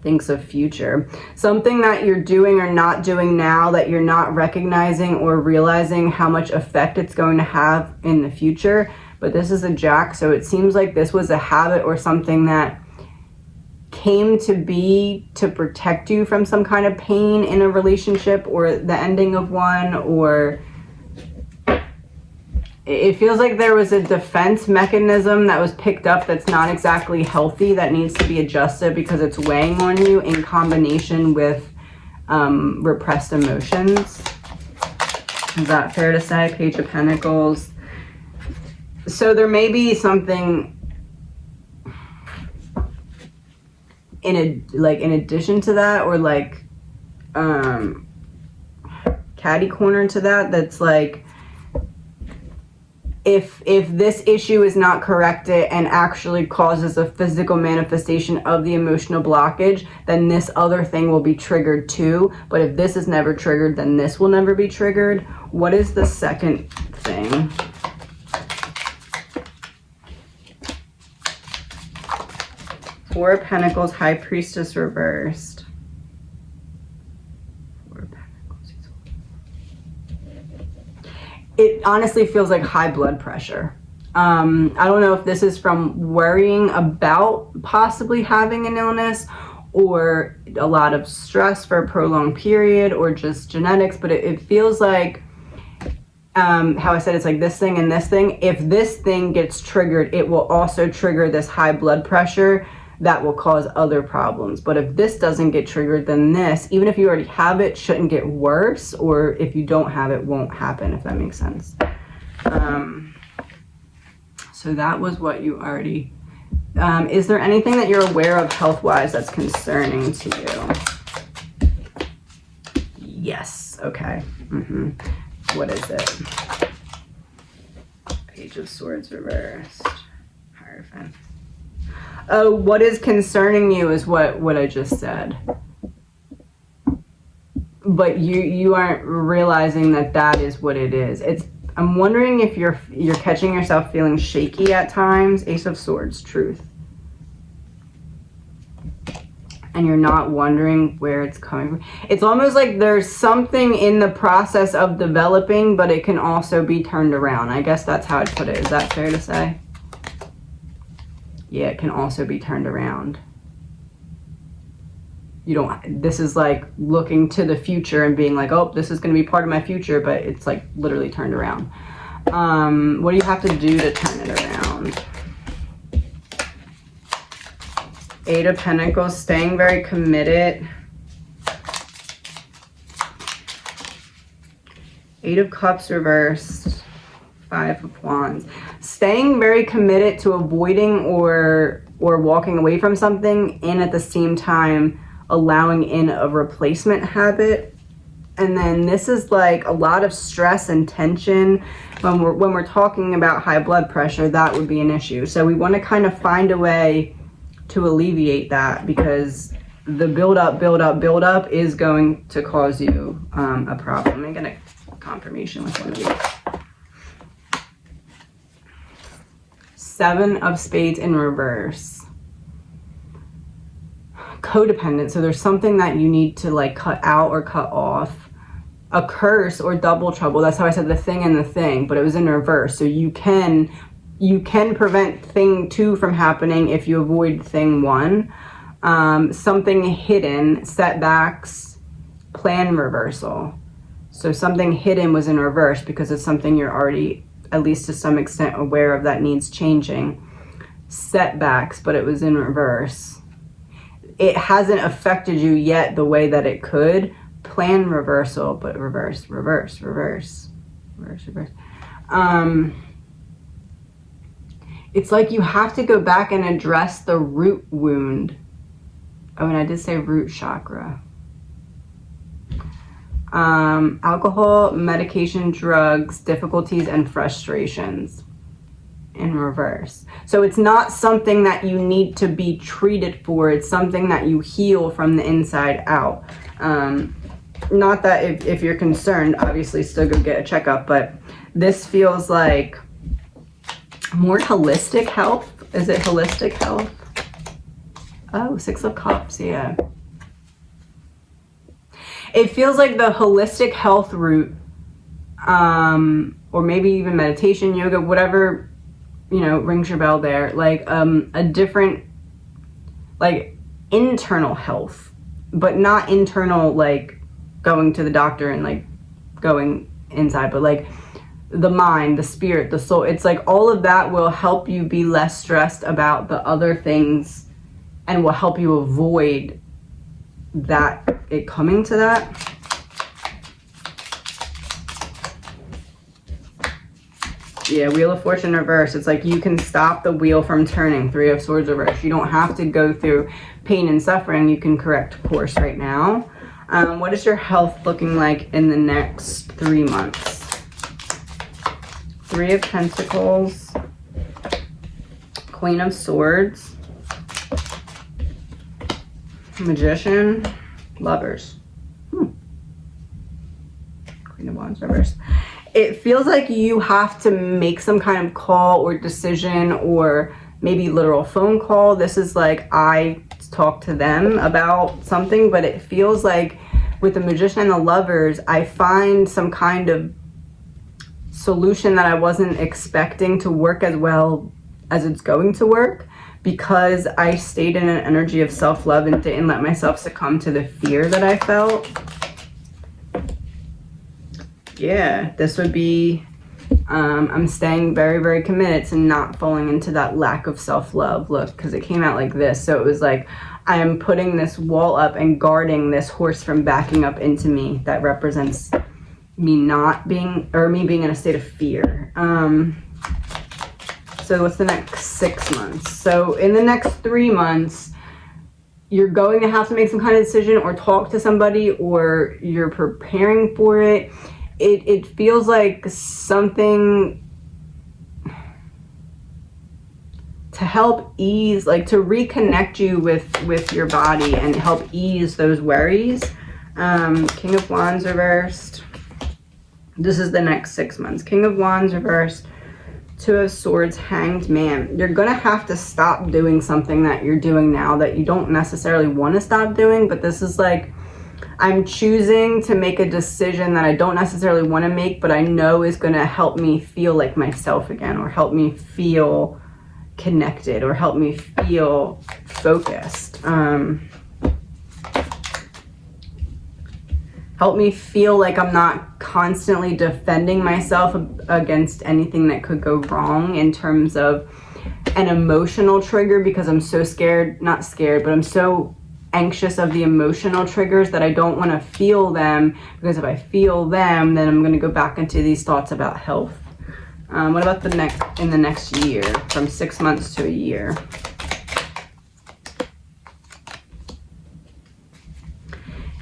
Thinks of future. Something that you're doing or not doing now that you're not recognizing or realizing how much effect it's going to have in the future. But this is a Jack, so it seems like this was a habit or something that came to be to protect you from some kind of pain in a relationship or the ending of one, or it feels like there was a defense mechanism that was picked up that's not exactly healthy, that needs to be adjusted because it's weighing on you in combination with repressed emotions. Is that fair to say? Page of Pentacles. So there may be something in addition to that, or like catty corner to that, that's like, if this issue is not corrected and actually causes a physical manifestation of the emotional blockage, then this other thing will be triggered too. But if this is never triggered, then this will never be triggered. What is the second thing? Four of Pentacles, High Priestess reversed. It honestly feels like high blood pressure. I don't know if this is from worrying about possibly having an illness, or a lot of stress for a prolonged period, or just genetics, but it feels like, how I said, it's like this thing and this thing. If this thing gets triggered, it will also trigger this high blood pressure that will cause other problems. But if this doesn't get triggered, then this, even if you already have it, shouldn't get worse, or if you don't have it, won't happen, if that makes sense. So that was what you already... is there anything that you're aware of health-wise that's concerning to you? Yes. Okay. What is it? Page of Swords reversed. Hierophant. Oh, what is concerning you is what I just said. But you aren't realizing that is what it is. I'm wondering if you're catching yourself feeling shaky at times. Ace of Swords, Truth. And you're not wondering where it's coming from. It's almost like there's something in the process of developing, but it can also be turned around. I guess that's how I'd put it. Is that fair to say? Yeah, it can also be turned around. This is like looking to the future and being like, oh, this is going to be part of my future, but it's like literally turned around. What do you have to do to turn it around? 8 of Pentacles, staying very committed. 8 of Cups reversed. 5 of Wands. Staying very committed to avoiding or walking away from something, and at the same time allowing in a replacement habit. And then this is like a lot of stress and tension. When we're talking about high blood pressure, that would be an issue. So we want to kind of find a way to alleviate that, because the build up is going to cause you a problem. I'm gonna confirmation with one of these. 7 of Spades in reverse. Codependent. So there's something that you need to like cut out or cut off. A curse or double trouble. That's how I said the thing and the thing, but it was in reverse. So you can prevent thing 2 from happening if you avoid thing 1. Something hidden, setbacks, plan reversal. So something hidden was in reverse because it's something you're already, at least to some extent, aware of that needs changing. Setbacks, but it was in reverse. It hasn't affected you yet the way that it could. Plan reversal, but reverse. It's like you have to go back and address the root wound. Oh, and I did say root chakra. Alcohol, medication, drugs, difficulties, and frustrations in reverse. So it's not something that you need to be treated for. It's something that you heal from the inside out. Not that if you're concerned, obviously still go get a checkup, but this feels like more holistic health. Is it holistic health? Oh, 6 of Cups, yeah. It feels like the holistic health route, or maybe even meditation, yoga, whatever, rings your bell there. Like a different, like internal health, but not internal, like going to the doctor and like going inside, but like the mind, the spirit, the soul. It's like all of that will help you be less stressed about the other things and will help you avoid it coming to that. Yeah, Wheel of Fortune reverse. It's like you can stop the wheel from turning. 3 of Swords reverse. You don't have to go through pain and suffering. You can correct course right now. What is your health looking like in the next 3 months? 3 of Pentacles. Queen of Swords. Magician. Lovers. Queen of Wands reverse. It feels like you have to make some kind of call or decision, or maybe literal phone call. This is like I talk to them about something, but it feels like with the Magician and the Lovers, I find some kind of solution that I wasn't expecting to work as well as it's going to work, because I stayed in an energy of self-love and didn't let myself succumb to the fear that I felt. Yeah, this would be, I'm staying very, very committed to not falling into that lack of self-love. Look, because it came out like this. So it was like, I am putting this wall up and guarding this horse from backing up into me. That represents me not being, or me being in a state of fear. So what's the next 6 months? So in the next 3 months, you're going to have to make some kind of decision or talk to somebody, or you're preparing for it. It feels like something to help ease, like to reconnect you with your body and help ease those worries. King of Wands reversed. This is the next 6 months. King of Wands reversed. 2 of Swords, Hanged Man. You're going to have to stop doing something that you're doing now that you don't necessarily want to stop doing, but this is like, I'm choosing to make a decision that I don't necessarily want to make, but I know is going to help me feel like myself again, or help me feel connected or help me feel focused. Help me feel like I'm not constantly defending myself against anything that could go wrong in terms of an emotional trigger, because I'm so scared, not scared, but I'm so anxious of the emotional triggers that I don't want to feel them, because if I feel them, then I'm going to go back into these thoughts about health. What about in the next year, from 6 months to a year?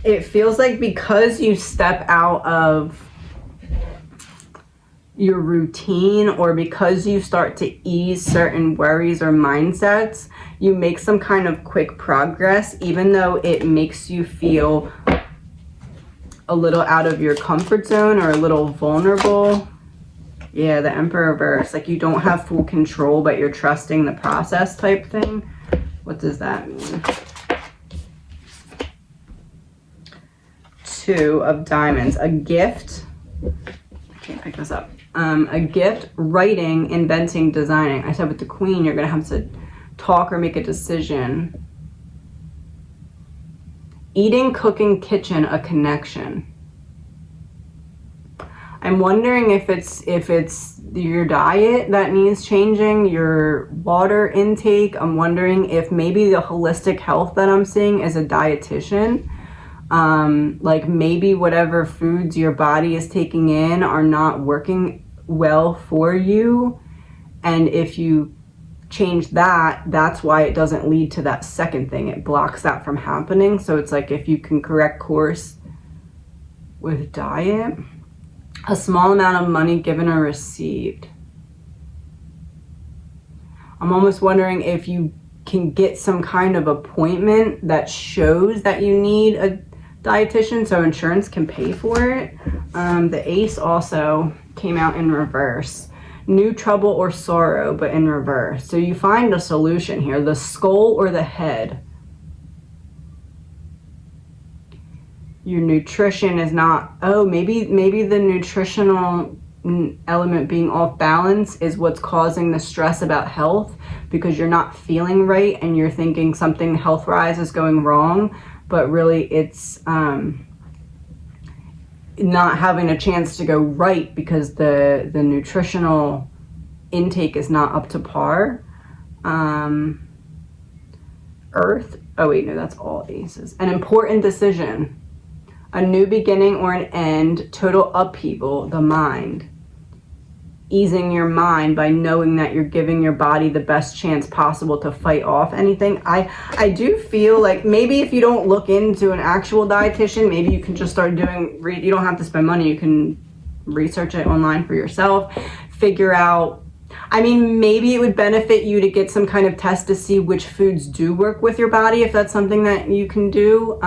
It feels like because you step out of your routine, or because you start to ease certain worries or mindsets, you make some kind of quick progress, even though it makes you feel a little out of your comfort zone or a little vulnerable. Yeah, the Emperor reverse, like you don't have full control, but you're trusting the process type thing. What does that mean? 2 of diamonds, a gift. I can't pick this up. A gift, writing, inventing, designing. I said with the Queen, you're going to have to talk or make a decision. Eating, cooking, kitchen, a connection. I'm wondering if it's your diet that needs changing, your water intake. I'm wondering if maybe the holistic health that I'm seeing is a dietitian. Like maybe whatever foods your body is taking in are not working well for you, and if you change that, that's why it doesn't lead to that second thing. It blocks that from happening. So it's like if you can correct course with diet. A small amount of money given or received. I'm almost wondering if you can get some kind of appointment that shows that you need a dietitian so insurance can pay for it. The Ace also came out in reverse. New trouble or sorrow, but in reverse. So you find a solution here. The skull or the head. Your nutrition is not, maybe the nutritional element being off balance is what's causing the stress about health, because you're not feeling right and you're thinking something health-wise is going wrong, but really it's not having a chance to go right because the nutritional intake is not up to par. Earth, oh wait, no, that's all aces. An important decision. A new beginning or an end, total upheaval, the mind. Easing your mind by knowing that you're giving your body the best chance possible to fight off anything. I do feel like maybe if you don't look into an actual dietitian, maybe you can just start doing, you don't have to spend money, you can research it online for yourself, figure out, I mean, maybe it would benefit you to get some kind of test to see which foods do work with your body, if that's something that you can do.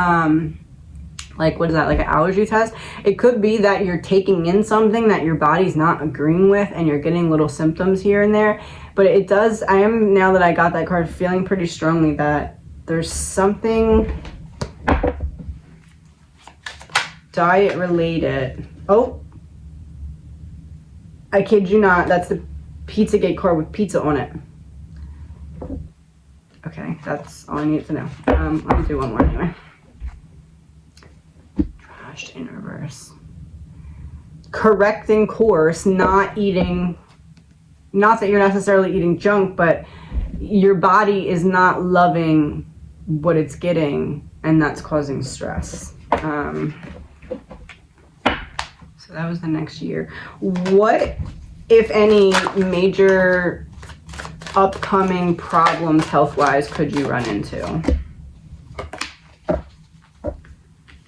Like, what is that, like an allergy test? It could be that you're taking in something that your body's not agreeing with and you're getting little symptoms here and there. But it does, I am, now that I got that card, feeling pretty strongly that there's something diet related. Oh, I kid you not, that's the Pizzagate card with pizza on it. Okay, that's all I need to know. Let me do one more anyway. In reverse. Correcting course, not eating, not that you're necessarily eating junk, but your body is not loving what it's getting, and that's causing stress. So that was the next year. What, if any, major upcoming problems health-wise could you run into?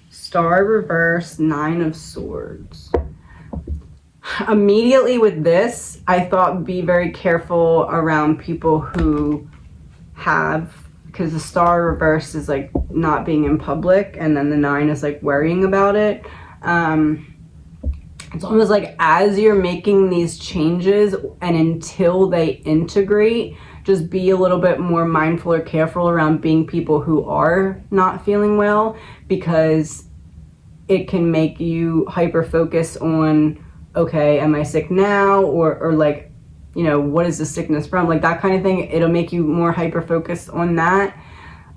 Star reverse, 9 of swords. Immediately with this, I thought be very careful around people who have, because the star reverse is like not being in public, and then the 9 is like worrying about it. It's almost like as you're making these changes and until they integrate, just be a little bit more mindful or careful around being people who are not feeling well, because it can make you hyper focus on, okay, am I sick now? Or like you know, what is the sickness from, like that kind of thing. It'll make you more hyper focused on that.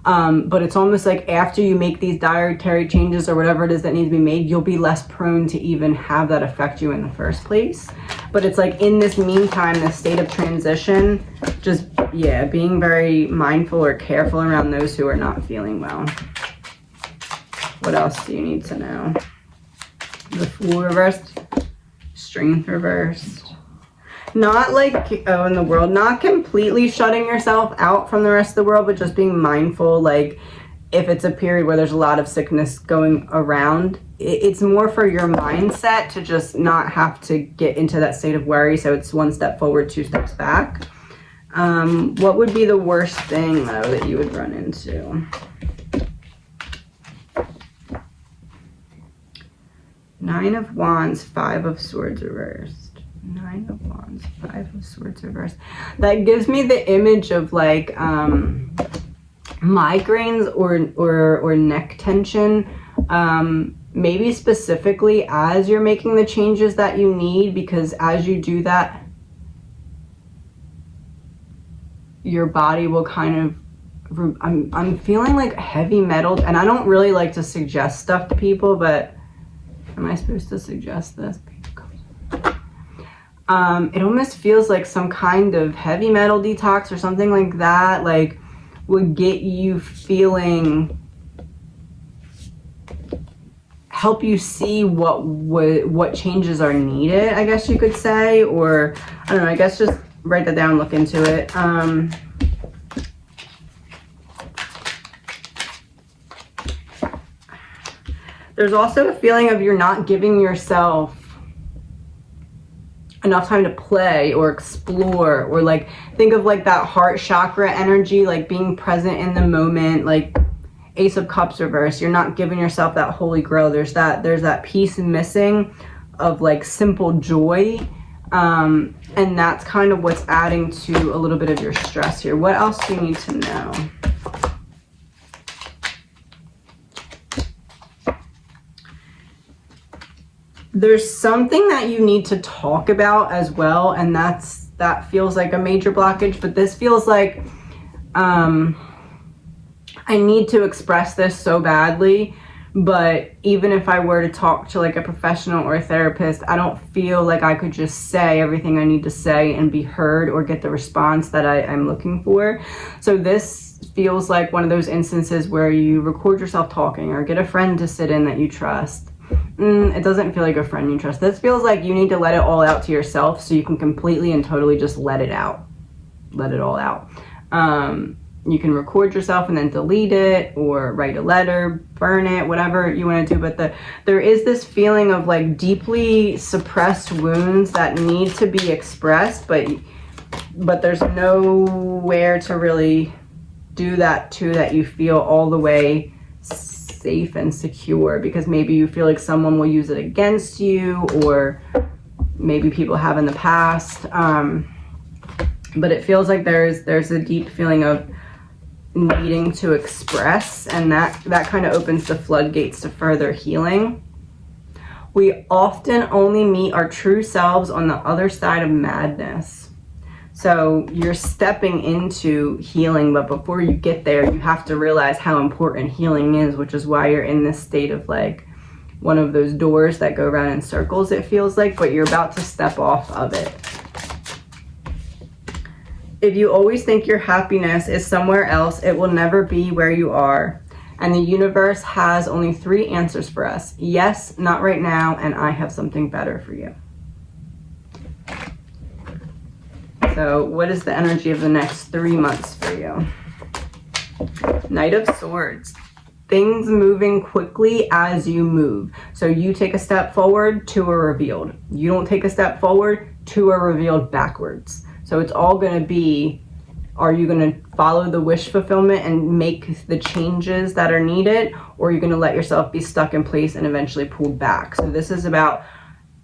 But it's almost like after you make these dietary changes or whatever it is that needs to be made, you'll be less prone to even have that affect you in the first place. But it's like in this meantime, this state of transition, just, yeah, being very mindful or careful around those who are not feeling well. What else do you need to know? The Fool reversed, Strength reversed. Not like, oh, in the world, not completely shutting yourself out from the rest of the world, but just being mindful. Like if it's a period where there's a lot of sickness going around, it's more for your mindset to just not have to get into that state of worry. So it's one step forward, two steps back. What would be the worst thing though that you would run into? Nine of Wands, Five of Swords reversed. Nine of Wands, Five of Swords reversed. That gives me the image of like migraines or neck tension. Maybe specifically as you're making the changes that you need, because as you do that, your body will kind of, I'm feeling like heavy metal, and I don't really like to suggest stuff to people, but am I supposed to suggest this? It almost feels like some kind of heavy metal detox or something like that, like would get you feeling, help you see what changes are needed, I guess you could say. Or I don't know, I guess just write that down, look into it. There's also a feeling of you're not giving yourself enough time to play or explore, or like think of like that heart chakra energy, like being present in the moment, like Ace of Cups reverse. You're not giving yourself that holy grail. There's that piece missing of like simple joy, and that's kind of what's adding to a little bit of your stress here. What else do you need to know? There's something that you need to talk about as well, and that feels like a major blockage. But this feels like I need to express this so badly, but even if I were to talk to like a professional or a therapist, I don't feel like I could just say everything I need to say and be heard or get the response that I'm looking for. So this feels like one of those instances where you record yourself talking, or get a friend to sit in that you trust. It doesn't feel like a friend you trust. This feels like you need to let it all out to yourself so you can completely and totally just let it out. Let it all out. You can record yourself and then delete it, or write a letter, burn it, whatever you want to do. But there is this feeling of like deeply suppressed wounds that need to be expressed, but there's nowhere to really do that to, that you feel all the way safe and secure, because maybe you feel like someone will use it against you, or maybe people have in the past. But it feels like there's a deep feeling of needing to express, and that kind of opens the floodgates to further healing. We often only meet our true selves on the other side of madness. So you're stepping into healing, but before you get there, you have to realize how important healing is, which is why you're in this state of like one of those doors that go around in circles, it feels like, but you're about to step off of it. If you always think your happiness is somewhere else, it will never be where you are. And the universe has only 3 answers for us: yes, not right now, and I have something better for you. So what is the energy of the next 3 months for you? Knight of Swords. Things moving quickly as you move. So you take a step forward, 2 are revealed. You don't take a step forward, 2 are revealed backwards. So it's all going to be, are you going to follow the wish fulfillment and make the changes that are needed, or are you going to let yourself be stuck in place and eventually pulled back? So this is about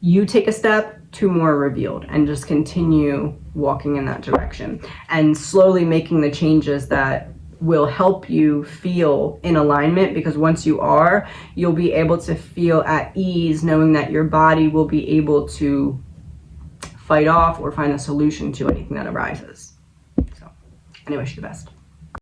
you take a step, 2 more revealed, and just continue walking in that direction and slowly making the changes that will help you feel in alignment, because once you are, you'll be able to feel at ease knowing that your body will be able to fight off or find a solution to anything that arises. So anyway, she's the best.